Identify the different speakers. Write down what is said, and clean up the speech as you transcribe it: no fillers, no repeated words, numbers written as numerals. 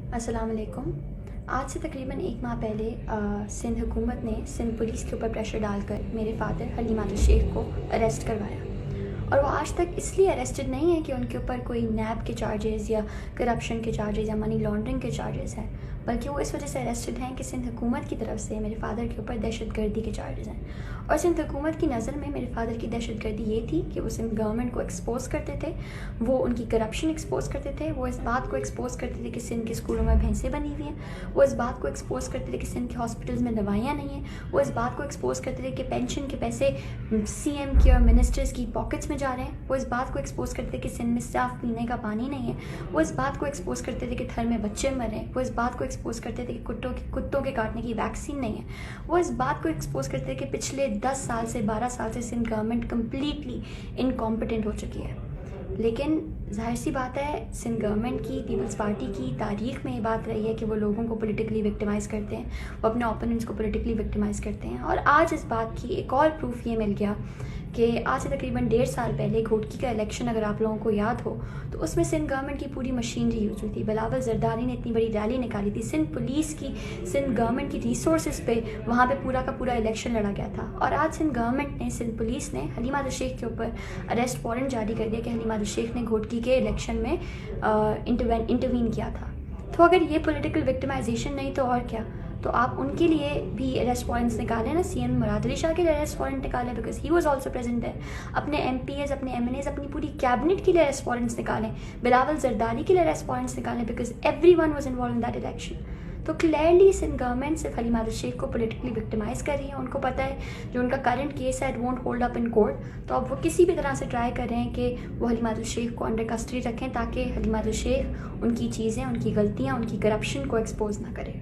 Speaker 1: अस्सलाम वालेकुम। आज से तकरीबन 1 माह पहले सिंध हुकूमत ने सिंध पुलिस के ऊपर प्रेशर डालकर मेरे फ़ादर हलीम आदिल शेख को अरेस्ट करवाया और वो आज तक इसलिए अरेस्टेड नहीं है कि उनके ऊपर कोई नैब के चार्जेस या करप्शन के चार्जेस या मनी लॉन्ड्रिंग के चार्जेस हैं, बल्कि वो इस वजह से अरेस्टेड हैं कि सिंध हुकूमत की तरफ से मेरे फ़ादर के ऊपर दहशतगर्दी के चार्जेस हैं। और सिंध हुकूमत की नज़र में मेरे फ़ादर की दहशतगर्दी ये थी कि वो सिंध गवर्नमेंट को एक्सपोज़ करते थे, वो उनकी करप्शन एक्सपोज़ करते थे, वो इस बात को एक्सपोज़ करते थे कि सिंध के स्कूलों में भैंसें बनी हुई हैं, वो इस बात को एक्सपोज़ करते थे कि सिंध के हॉस्पिटल्स में दवाइयाँ नहीं हैं, वो इस बात को एक्सपोज़ करते थे कि पेंशन के पैसे सीएम के और मिनिस्टर्स की पॉकेट्स में जा रहे हैं, वो इस बात को एक्सपोज़ करते थे कि सिंध में साफ़ पीने का पानी नहीं है, वो इस बात को एक्सपोज़ करते थे कि थर में बच्चे मर रहे हैं, वो इस बात को एक्सपोज़ करते थे कि कुत्तों के काटने की वैक्सीन नहीं है, वो इस बात को एक्सपोज़ करते थे कि पिछले 10 साल से 12 साल से सिंध गवर्नमेंट कम्प्लीटली इनकॉम्पिटेंट हो चुकी है। लेकिन ज़ाहिर सी बात है, सिंध गवर्नमेंट की, पीपल्स पार्टी की तारीख़ में ये बात रही है कि वो लोगों को पॉलिटिकली विक्टिमाइज़ करते हैं, वो अपने ओपोनेंट्स को पॉलिटिकली विक्टिमाइज़ करते हैं। और आज इस बात की एक और प्रूफ ये मिल गया कि आज से तकरीबन 1.5 साल पहले घोटकी का इलेक्शन, अगर आप लोगों को याद हो, तो उसमें सिंध गवर्नमेंट की पूरी मशीनरी यूज़ हुई थी। बिलावल जरदारी ने इतनी बड़ी रैली निकाली थी, सिंध पुलिस की, सिंध गवर्नमेंट की रिसोर्सेज पे वहाँ पे पूरा का पूरा इलेक्शन लड़ा गया था। और आज सिंध गवर्नमेंट ने, सिंध पुलिस ने हलीम आदिल शेख के ऊपर अरेस्ट वारंट जारी कर दिया कि हलीम आदिल शेख ने घोटकी के इलेक्शन में इंटरवीन किया था। तो अगर ये पॉलिटिकल विक्टिमाइजेशन नहीं तो और क्या, तो आप उनके लिए भी अरेस्ट वारंट्स निकालें ना। सीएम मुराद अली शाह के लिए अरेस्ट वारंट निकालें, because he was also present है। अपने एमपीएस, अपने एमएनएस, अपनी पूरी कैबिनेट के लिए अरेस्ट वारंट्स निकालें। बिलावल जरदारी के लिए अरेस्ट वारंट्स निकालें, because everyone was involve in that election. तो क्लियरली सिंध गवर्नमेंट सिर्फ हलीम आदिल शेख को पॉलिटिकली विक्टिमाइज़ कर रही है। उनको पता है जो उनका करंट केस है, it won't hold up in court, तो अब वो किसी भी तरह से ट्राई कर रहे हैं कि वो हलीम आदिल शेख को अंडर कस्टडी रखें, ताकि हलीम आदिल शेख उनकी चीज़ें, उनकी गलतियाँ, उनकी करप्शन को एक्सपोज ना करे।